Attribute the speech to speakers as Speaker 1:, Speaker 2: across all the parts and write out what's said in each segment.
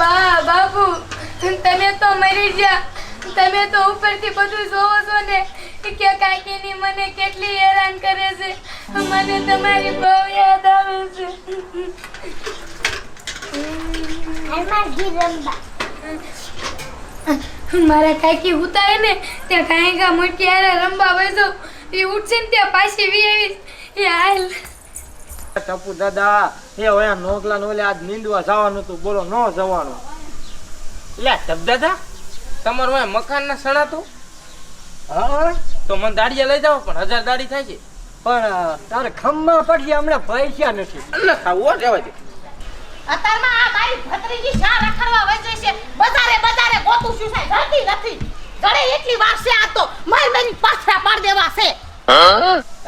Speaker 1: બા બાપુ તમે તો મરી ગયા. તમે તો ઉપરથી બધું જોવો છો ને કે કાકીની મને કેટલી હેરાન કરે છે. મને તમારી બહુ યાદ આવે છે. મારા કાકી ઉતારે ને ત્યાં કાંઈ કા મોટી યાર રંબા વજો એ ઉઠશે ને ત્યાં પાછી વી આવીશ. એ હાલ
Speaker 2: ટપુ દાદા એ હવે નોકલા નોલે આજ નીંદવા જવાનું હતું, બોલો ન જવાનું.
Speaker 3: લે ટપ દાદા તમારું અહીં મકાન ના સણાતું?
Speaker 2: હા
Speaker 3: તો મને દાડિયા લઈ જાવ, પણ 1000 દાડી થાય છે.
Speaker 2: પણ તારે ખમ્મા પડી હમણાં પૈસા નથી.
Speaker 3: ન ખાવું રહેવા દે.
Speaker 4: અત્યારમાં આ મારી ભત્રીજી શા રખડવા વજે છે? બજારે ગોતું શું થાય ધરતી નથી. ગળે એટલી વાર છે આ તો મારી પાછા પાડ દેવા છે.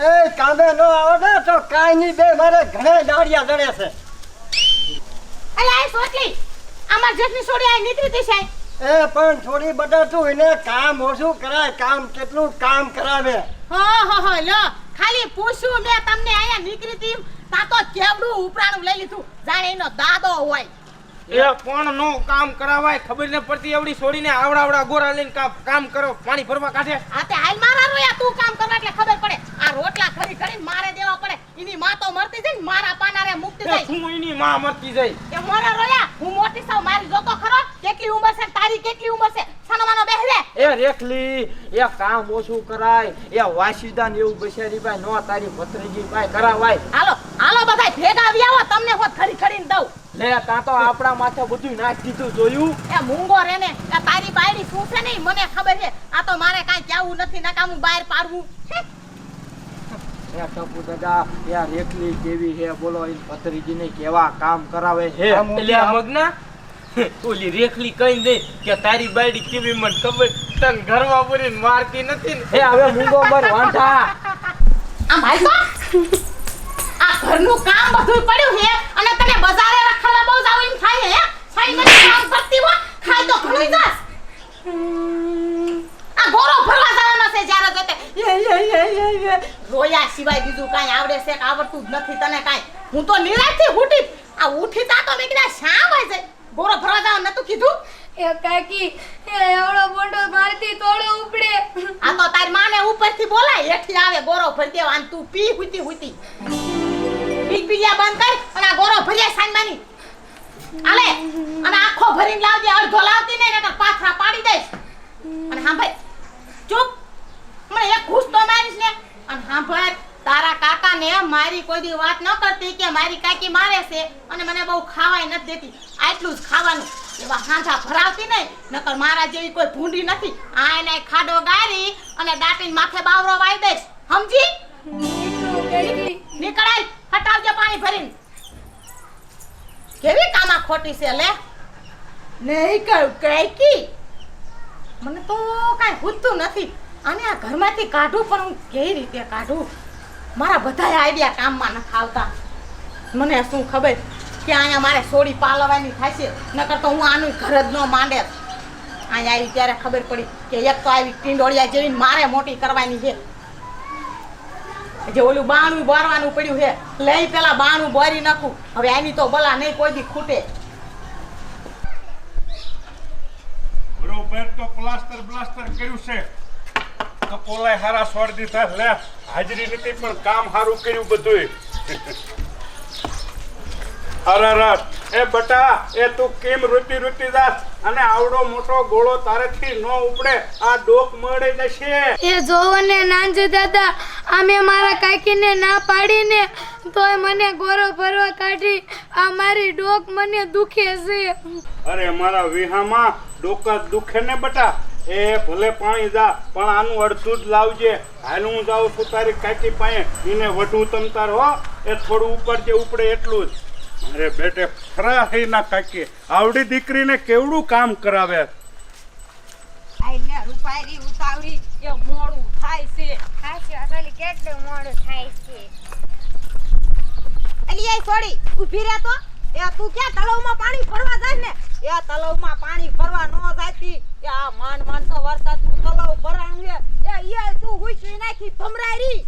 Speaker 2: એ કાંદે નો આવે ને તો કાઈ નહીં બે મારે ઘણે દાડિયા જડે છે.
Speaker 4: અલે આ સોટલી અમાર જેટલી છોડી આ નીકળીતી છે.
Speaker 2: એ પણ થોડી બટાતું એને કામ ઓછું કરાય, કામ કેટલું કામ કરાવે.
Speaker 4: હો લો ખાલી પૂછ્યું મેં તમને આયા નીકળીતી તા તો કેવડું ઉપરાણું લઈ લીધું જાણે એનો દાદો હોય.
Speaker 3: એ પણ નો કામ કરાવાય, ખબર ન પડતી એવડી છોડીને આવડા ગોરા લઈને કામ કરો, પાણી ભરવા કાઢે.
Speaker 4: આ તે હાલ મારા રોયા તું કામ કરવા એટલે ખબર પડે. આ રોટલા ખરી મારે દેવા પડે. એની માં તો મરતી જાય ને મારા પાનારે મુક્તિ જાય.
Speaker 3: તું એની માં મરતી જાય.
Speaker 4: કે મોરા રોયા હું મોટી સાવ મારી જોતો ખરો કેટલી ઉંમર છે તારી કેટલી ઉંમર છે સનવાનો બેહરે.
Speaker 2: એ રેખલી એ કામ ઓછું કરાય, એ વાસીદાન એવું બિચારી ભાઈ નો તારી ભત્રીજી ભાઈ કરાવાય.
Speaker 4: હાલો બધાય ભેગા આવી આવો તમને હોત ખરીને દઉં.
Speaker 2: લે તા તો આપણા માથે બધું નાખી દીધું, જોયું?
Speaker 4: એ મૂંગો રે ને આ તારી બાયડી શું છે ને મને ખબર છે. આ તો મારે કાઈ કેવું નથી નકામું બહાર પાડવું.
Speaker 2: એ ટપુ દાદા એ રેખલી કેવી છે બોલો, એ ભત્રીજી ને કેવા કામ કરાવે છે.
Speaker 3: એટલે આ મગના ઓલી રેખલી કઈ દે કે તારી બાયડી કેવી મને ખબર, તન ઘરમાં પૂરીને મારતી નથી ને.
Speaker 2: એ હવે મૂંગો બર વાંઢા
Speaker 4: આ ભાઈ તો આ ઘરનું કામ બધું પડ્યું છે અને તને બજારે રખડવા બહુ જાવ એમ થાય હે. સાઈ મને કામ કરતી હો ખાઈ તો ઘણી જાસ. આ ગોરો ભરવા જવાનો છે જ્યારે જોતે રોયા સિવાય બીજું કાઈ આવડે છે કે આવડતું જ નથી તને કાઈ. હું તો નિરાશથી ઉઠી આ ઉઠી તા તો મેં કીધા શા હોય છે ગોરો ભરવા જવાનું નતું કીધું.
Speaker 1: એ કાકી એ એવડો બોંડો મારતી તોડો ઉપડે.
Speaker 4: આ તો તારી માને ઉપરથી બોલાય હેઠી આવે ગોરો ભરી દેવા અને તું પી હુતી પીપિયા બંધ કર અને આ ગોરો ભર્યા સાનમાની આલે અને આખો ભરીને લાવજે. અડધો લાવતી નહીં નકર પાથરા પાડી દઈશ. અને હા ભાઈ ચૂપ મને એક ઘૂસ તો મારીશ ને. અને હા ભાઈ તારા કાકાને મારી કોઈ દી વાત ન કરતી કે મારી કાકી મારે છે અને મને બહુ ખાવાય નથી દેતી. આટલું જ ખાવાનું. એવા હાંઠા ભરાવતી નહીં નકર મારા જેવી કોઈ ભૂંડી નથી. આ એને ખાડો ગારી અને દાટીને માથે બાવરો વાઈ દઈશ. સમજી? નીકળાય હટાવજે પાણી ભરીને. કેવી કામા ખોટી છે લે. નહીં કર કાકી મને તો કાઈ પૂછતું નથી. અને આ ઘરમાંથી કાઢું પણ હું કેવી રીતે કાઢું? મારા બધાય આઈડિયા કામમાં નથી આવતા. મને શું ખબર કે અહીંયા મારે સોડી પાલવાની થાય છે નકર તો હું આનું ઘર જ ન માંડે. અહીંયા આવી ત્યારે ખબર પડી કે એક તો આવી ટીંડોળિયા જેવી મારે મોટી કરવાની છે. જે ઓલું બાણું બોરવાનું પડ્યું છે લઈ પેલા બાણું બોરી નાખું. હવે આની તો બલા નહીં કોઈ દી ખૂટે.
Speaker 5: બરોબર તો પ્લાસ્ટર કર્યું છે તો પોલાય હારા છોડ દીધા. લે હાજરી નથી પણ કામ હારું કર્યું બધું. અરે એ બટા એ તું કેમ રૂતી જાસ અને આવડો મોટો ગોળો તારેથી નો ઉપડે, આ ડોક મળે જશે.
Speaker 1: એ જોવો ને નાનજી દાદા અમે મારા કાકીને ના પાડીને તોય મને ગોરો ભરવા કાઢી. આ મારી ડોક મને દુખે છે.
Speaker 5: અરે મારા વિહામાં ડોકા દુખે ને બટા. એ ભલે પાણી જા પણ આનું અડધું જ લાવજે. હાલ હું જાઉં છું તારી કાકી પાસે, એને વઢું તમ તાર હો. એ થોડું ઉપર જે ઉપડે એટલું જ. અરે બેટે ખરા હે ના કાકી, આવડી દીકરીને કેવડું કામ કરાવે.
Speaker 4: આઈને રૂપારી ઉતાવળી એ મોડું થાય છે.
Speaker 6: હાચી વાત કેટલું મોડું થાય છે.
Speaker 4: અલી એ છોડી ઊભી રહે તો. એ તું ક્યાં તળાવમાં પાણી ભરવા જાય ને? એ તળાવમાં પાણી ભરવા ન જાતી. એ આ માંડ તો વરસાદનું તળાવ ભરાયું છે. એ તું હુઈ નાખી ભમરારી.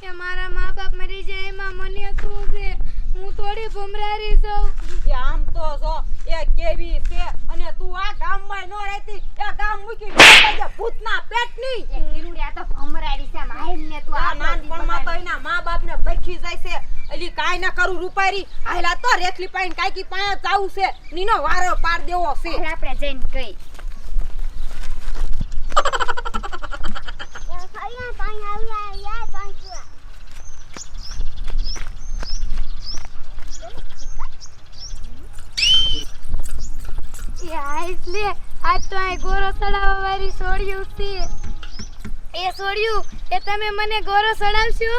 Speaker 1: કે મારા મા બાપ મરી જાય એમાં મને શું છે? હું થોડી ભમરારી છું.
Speaker 4: એ આમ તો જો એ કેવી છે અને તું આ ગામમાં નો રહેતી એ ગામ મૂકી દે ભૂતના પેટની
Speaker 6: એ કિરુડિયા તો ભમરાડી છે માહીને તું
Speaker 4: આ નાનપણમાં તો એના મા બાપને બખી જાય છે એલી કાઈ ના કરું રૂપારી આયલા તો રેખલી પાઈને કાકી પાસે જાવું છે નીનો વારો પાર દેવો છે
Speaker 6: હવે આપણે જઈને કઈ
Speaker 1: લે આજ તો આ ગોરો સડાવવા વાળી સોડ્યું છે એ સોડ્યું એ તમે મને ગોરો સડાવશો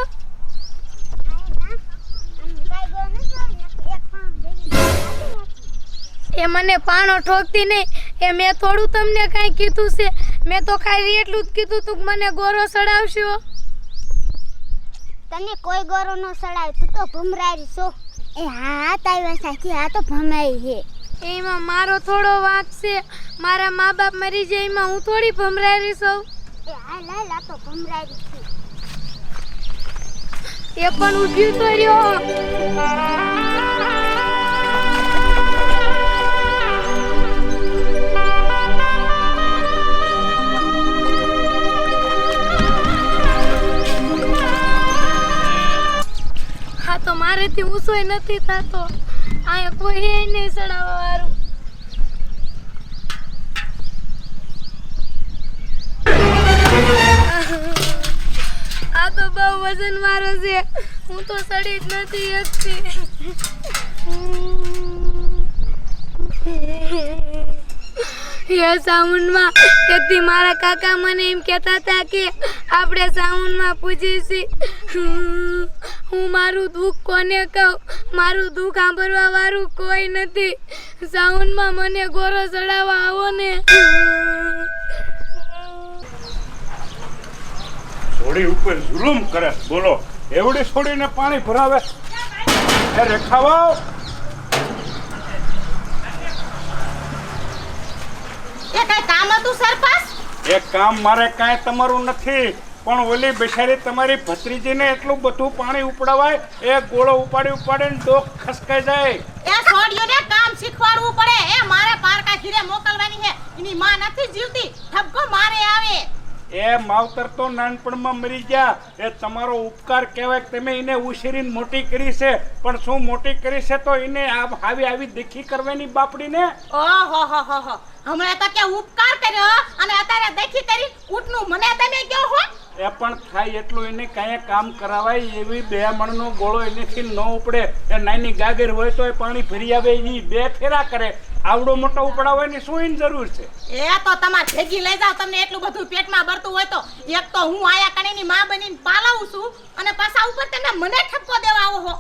Speaker 1: એ મને પાણો ઠોકતી નહીં એ મેં થોડું તમને કાંઈ કીધું છે મેં તો ખાલી એટલું જ કીધું તું કે મને ગોરો સડાવશો
Speaker 7: તને કોઈ ગોરો નો સડાય તું તો ભમરારી છો એ હા તારી સાચી આ તો ભમાઈ હે
Speaker 1: એમાં મારો થોડો વાંક છે મારા મા બાપ મરી જાય એમાં હું થોડી ભમરારી છું
Speaker 7: એ હા લાલા તો ભમરારી છે
Speaker 1: એ પણ ઉભ્યું તો રહ્યો હા તો મારેથી ઊંચોય નથી થતો આ કોઈ હે નહીં સડાવવા વાળું આ તો બહુ વજન વાળો છે હું તો સડી જ નથી શકતી હે સાઉન્ડમાં તેથી મારા કાકા મને એમ કહેતા હતા કે આપણે સાઉન્ડમાં પૂછીએ છીએ હું મારું દુઃખ કોને કહું મારું દુઃખ સાંભળવા વાળું કોઈ નથી સાઉન્ડમાં મને ગોરો ચડાવવા આવો ને
Speaker 5: છોડી ઉપર જુલુમ કરે બોલો એવડી છોડીને પાણી ભરાવે એ રેખાવો
Speaker 4: એ કઈ કામ હતું સરપંચ
Speaker 5: એ કામ મારે કાંઈ તમારું નથી પણ ઓલી બેચારી તમારી ભત્રીજીને એટલું બધું પાણી ઉપડાવાય એ ગોળો ઉપાડીને ડોક ખસકાઈ જાય
Speaker 4: એ છોડ્યોને કામ શીખવાડવું પડે એ મારે પારકા ઘીરે મોકલવાની છે એની માં નથી જીવતી ઠપકો મારે આવે
Speaker 5: એ માવતર તો નાનપણમાં મરી ગયા એ તમારો ઉપકાર કહેવાય કે તમે એને ઉછેરીને મોટી કરી છે પણ શું મોટી કરી છે તો એને આવી દેખી કરવાની બાપડીને
Speaker 4: ઓહો હો હો હો હમણાં તો કે ઉપકાર કર્યો અને અત્યારે દેખી કરી ઉઠનું મને તમે કયો હો
Speaker 5: એ પણ થાય એટલું એને કાંઈ કામ કરાવાય એવી બે મણનો ગોળો એનેથી ન ઉપડે એ નાની ગાગર હોય તો એ પાણી ભરી આવે એ બે ફેરા કરે આવડો મોટો ઉપડાવવાની શું એની જરૂર છે
Speaker 4: એ તો તમાર ભેગી લઈ જાવ તમને એટલું બધું પેટમાં ભરતું હોય તો એક તો હું આયા કણીની માં બનીને પાલાવું છું અને પાછા ઉપર તમે મને ઠપકો દેવા આવો હો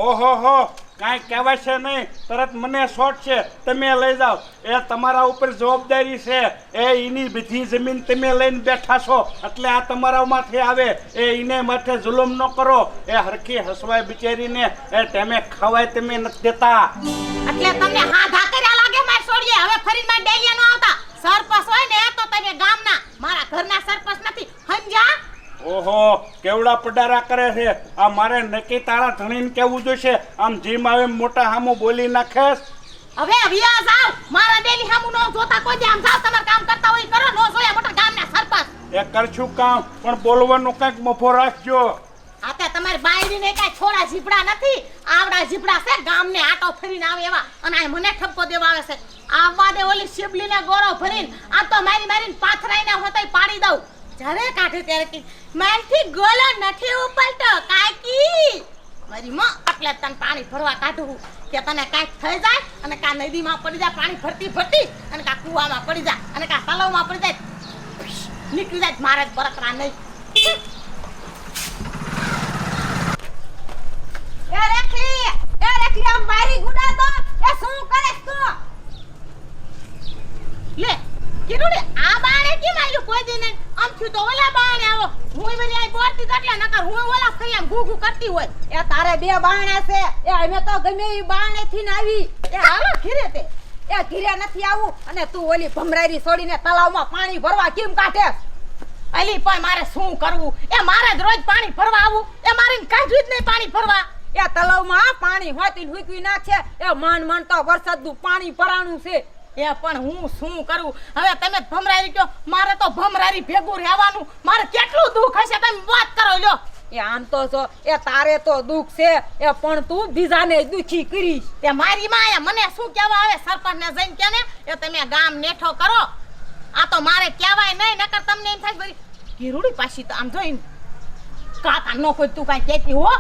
Speaker 5: ઓહો હો કાંઈ કહેવાય છે નહીં તરત મને શોર્ટ છે તમે લઈ જાઓ એ તમારા ઉપર જવાબદારી છે એ એની બધી જમીન તમે લઈને બેઠા છો એટલે આ તમારા માથે આવે એ એને માથે જુલમ ન કરો એ હરખી હસવાય બિચારીને એ ટેમે ખવાય તમે નથી દેતા
Speaker 4: એટલે તમને હાધા કર્યા લાગે માર છોડીએ હવે ફરીને માર ડેલિયા નો આવતા સરપંચ હોય ને તો તમે ગામના મારા ઘરના સરપંચ નથી સમજ્યા
Speaker 5: ઓહો કેવડા પડારા કરે છે આ મારે નક્કી તારા ધણીને કેવું જોઈશે આમ જીમ આવે મોટા હામો બોલી નાખેસ
Speaker 4: હવે વિયા જાવ મારા ડેલી હામુ નો જોતા કોઈ દે આમ જાવ તમાર કામ કરતા હોય કરો નો જોયા મોટા ગામના સરપંચ
Speaker 5: એ કરશું કામ પણ બોલવાનું કંઈક મફો રાખજો
Speaker 4: આતે તમારી બાયરીને કાઈ છોડા જીબડા નથી આવડા જીબડા છે ગામને આટો ફરીને આવે એવા અને આ મને ઠપકો દેવા આવે છે આવા દે ઓલી શિબલીને ગોરો ભરીને આ તો મારીને પાથરાઈને હોતય પાડી દઉં જ્યારે કાઢે ત્યારે કે મારથી ગોલો નથી ઉપલતો કાકી મારી માં એટલે તને પાણી ભરવા કાઢું કે તને કાંઈક થઈ જાય અને કા નદીમાં પડી જાય પાણી ભરતી અને કા કૂવામાં પડી જાય અને કા તલાવમાં પડી જાય નીકળી જાય મારે જ બરતરા નહીં એ રેખલી આમ મારી ગુડા તો એ શું કરે તું લે કીધું ને આ બાણે કેમ આવ્યું કોઈ દી નહીં આમ થયું તો ઓલા બાણે આવો હું બધી આ બોરતી એટલે નકર હું ઓલા ખાઈ આમ ઘૂઘુ કરતી હોય એ તારે બે બાણે છે એ અમે તો ગમે એ બાણે થી ને આવી એ હાલો ઘીરે તે એ ઘીરે નથી આવું અને તું ઓલી ભમરારી છોડીને તલાવમાં પાણી ભરવા કેમ કાઢે અલી પણ મારે શું કરવું એ મારે જ રોજ પાણી ભરવા આવું એ મારે કાઢ્યું જ નહીં પાણી ભરવા એ તલાવમાં પાણી હોતી હુકવી નાખે એ મન તો વરસાદનું પાણી ભરાણું છે એ પણ હું શું કરું હવે તમે ભમરારી કયો મારે તો ભમરારી ભેગું રહેવાનું મારે કેટલું દુઃખ હશે તમે વાત કરો લ્યો એ આમ તો છો એ તારે તો દુઃખ છે એ પણ તું બીજાને દુખી કરીશ તે મારી માં મને શું કહેવા આવે સરપંચને જઈને કે ને એ તમે ગામ નેઠો કરો આ તો મારે કહેવાય નહીં નકર તમને એમ થાય બરી કિરુડી પાછી તો આમ જોઈને કાકા નો કોઈ તું કાંઈ કહેતી હો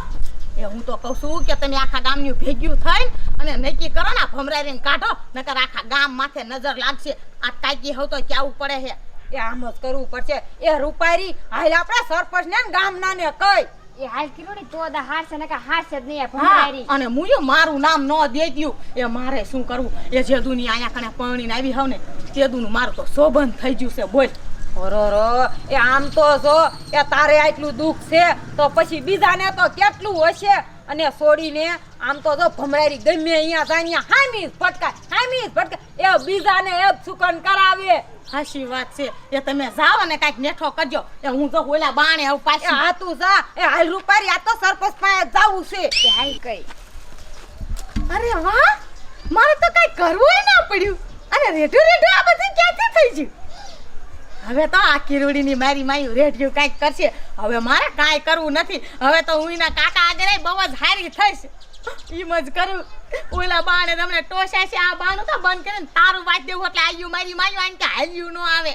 Speaker 4: એ હું તો કહું છું કે તમે આખા ગામની ભેગ્યું થઈને અને નક્કી કરો ને ભમરારીને કાઢો નકર આખા ગામ માથે નજર લાગશે આ કાકી હવે તો કેવું પડે છે એ આમ જ કરવું પડશે એ રૂપારી હાલ આપણે સરપંચ ને ગામના ને કઈ
Speaker 6: એ હાલ કિરોડી તો દા હારશે નકા હારશે જ નહીં આ ભમરારી
Speaker 4: અને મુયું મારું નામ ન દે દ્યું એ મારે શું કરવું એ જે દુની આયા કણે પરણીને આવી હોવ ને તે દુનું મારું તો શોભન થઈ ગયું છે બોલ ઓરો એ આમ તો જો એ તારે આટલું દુઃખ છે તો પછી બીજાને તો કેટલું હશે અને છોડીને આમ તો જો ભમરારી ગમે અહીંયા જાય હામી ભટકાય એ બીજાને એ સુકન કરાવે હાશી વાત છે એ તમે જાવ અને કાંઈક નેઠો કરજો એ હું તો ઓલા બાણે આવ પાછી હા તું જા એ હાલ રૂપારી આ તો સરપંચ પાસે જાવું છે
Speaker 6: કે હાલ કઈ
Speaker 4: અરે વાહ મારે તો કઈ કરવું ના પડ્યું અને રેઢું આ બધું ક્યાંથી થઈ ગયું હવે તો આ કિરુડીની મારી માયું રેઢિયું કાંઈક કરશે હવે મારે કાંઈ કરવું નથી હવે તો હું એના કાકા આગળ બહુ જ હારી થઈશ એમ જ કરું ઓલા બાણે તમને ટોસા છે આ બાનું તો બંધ કરીને તારું વાત દેવું એટલે આવ્યું મારી માયું આને કે હાલ્યું ન આવે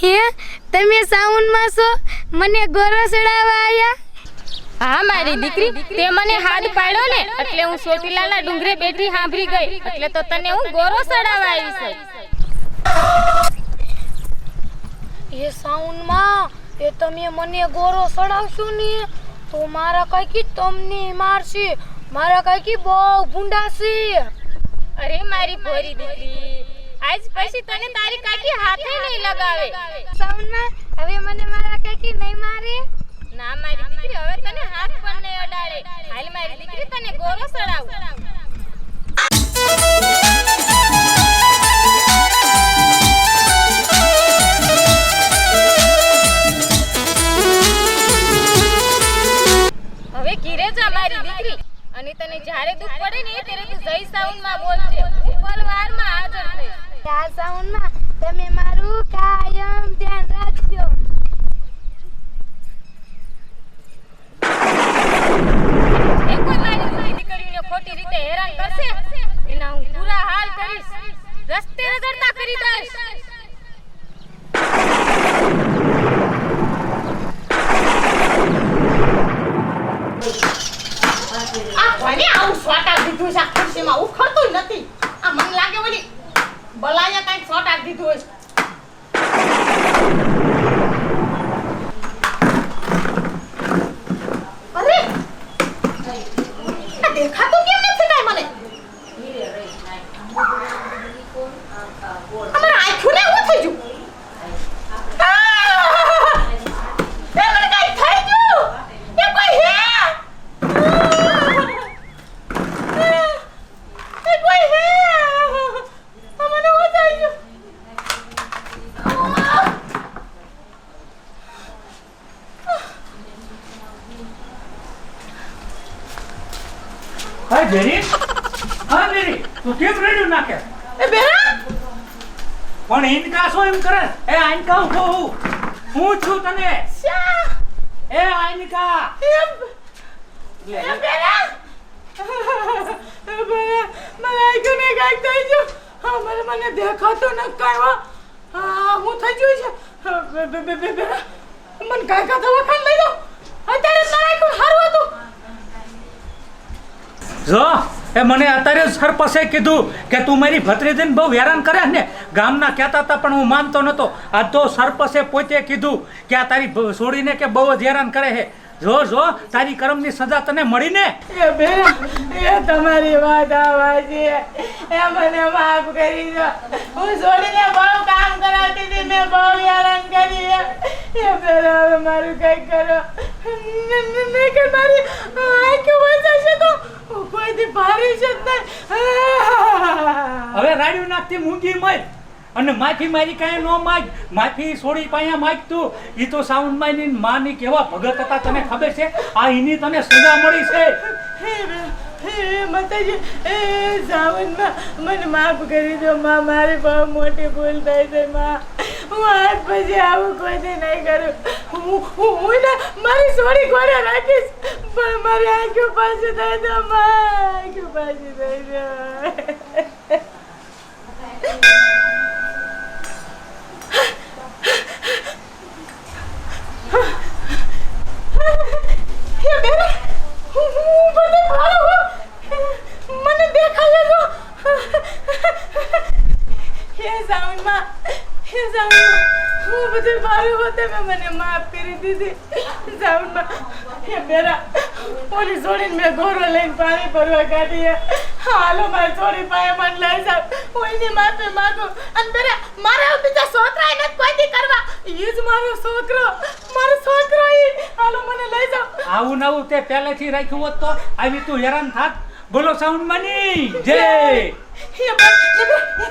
Speaker 1: હે તમે સાઉન્ડમાં છો મને ગોરો ચડાવવા આયા
Speaker 8: હા મારી દીકરી તે મને હાથ પાડ્યો ને એટલે હું સોટીલાના ડુંગરે બેઠી સાંભળી ગઈ એટલે તો તને હું ગોરો ચડાવવા આવી છું
Speaker 1: એ સાઉન્ડમાં એ તમે મને ગોરો ચડાવશો ને તો મારા કાકી તમને મારશે મારા કાકી બહુ ભૂંડા છે
Speaker 8: અરે મારી ભોરી દીકરી આજ પછી તને તારી કાકી હાથે નહીં લગાવે
Speaker 1: સાઉન્ડમાં હવે મને મારા કાકી નહીં મારે
Speaker 8: ના મારી દીકરી હવે તને હાથ પણ નહીં અડાડે હાલ મારી દીકરી તને ગોરો ચડાવું હવે ઘીરે જા મારી દીકરી અને તને જ્યારે દુઃખ પડે ને ત્યારે તું જય સાઉન્ડમાં બોલજે હું પલવારમાં હાજર થઈશ
Speaker 1: આ સાઉન્ડમાં તમે મારું કાયમ ધ્યાન રાખજો
Speaker 8: એક વાર મારી દીકરીને ખોટી રીતે હેરાન કરશે એના હું પૂરા હાલ કરીશ રસ્તે રગડતા કરી દઈશ
Speaker 4: આ કોને આવું સ્વાટા દીધું છે આ ખુરશીમાં ઉખડતું નથી આ મને લાગે ઓલી બલાયા કાંઈક સ્વાટા દીધું હશે અરે આ દેખાતું કેમ નથી કાંઈ મને અમારા આંખોને શું થઈ ગયું એ મને કાંઈ થઈ ગયું એ કોઈ હે
Speaker 2: હા જેરી તું કેમ રેડ્યું નાખે
Speaker 4: એ બેરા
Speaker 2: પણ ઇનકા શું એમ કરે એ આઈનકા હું છું તને
Speaker 4: શા
Speaker 2: એ આઈનકા
Speaker 4: એ બેરા મને આઈકને કાંઈક થઈ ગયું હા મને દેખાતો ન કાંઈ હા હું થઈ ગયું છે બેરા મને કાંઈક દવાખાને લઈ જાઓ અત્યારે મારા કોઈ હારું હતું
Speaker 2: જો એ મને અત્યારે સરપંચે કીધું કે તું મારી ભત્રીજીને બહુ હેરાન કરે ને ગામના કહેતા હતા પણ હું માનતો નતો આ તો સરપંચે પોતે કીધું કે આ તારી છોડીને કે બહુ જ હેરાન કરે છે
Speaker 9: જો તારી કર્મની સજા તને મળી ને.
Speaker 1: એ બેન એ તમારી વાત આવા છે એ મને માફ કરી દો હું છોડીને બહુ કામ કરાવતી હતી મેં બહુ હેરાન કરી એ બેન હવે મારું કંઈક કરો નહીંતર મારી આંખો વસાશે તો હું કોઈથી ભારી છે જ નહીં.
Speaker 9: હવે રાડ્યું નાખતી મૂંગી મર અને માફી મારી કાંઈ ન માગ. માફી છોડી પાયા માગ તું. ઈ તો સાઉન્ડમાં ની માની કેવા ભગત હતા તને ખબર છે? આ એની તને સજા મળી છે.
Speaker 1: માતાજી એ સાવનમાં મને માફ કરી દો માં મારી બહુ મોટી ભૂલ થઈ છે માં હું આજ પછી આવું કોઈને નહીં કરું હું ને મારી સોરી ઘોડે રાખીશ પણ મારી આંખો પાછી થઈ દો માં આંખો પાછી થઈ દો. મને દેખાય તો હે સાઉન્ડમાં હું બધું મારું હોતે મેં મને માફ કરી દીધી સાઉન્ડમાં હે બેરા પોલીસ છોડીને મેં ગોરો લઈને પાણી ભરવા કાઢી હાલો મારી છોડી પાસે મને લઈ જાવ હું એની માફી માંગુ અને બેરા મારા બીજા છોકરા નથી કોઈ કરવા એ જ મારો છોકરો ઈ હાલો મને લઈ જાવ.
Speaker 9: આવું નવું તે પહેલેથી રાખ્યું હોત તો આવી તું હેરાન થાત. બોલો સાઉન્ડ માની જય.
Speaker 1: એ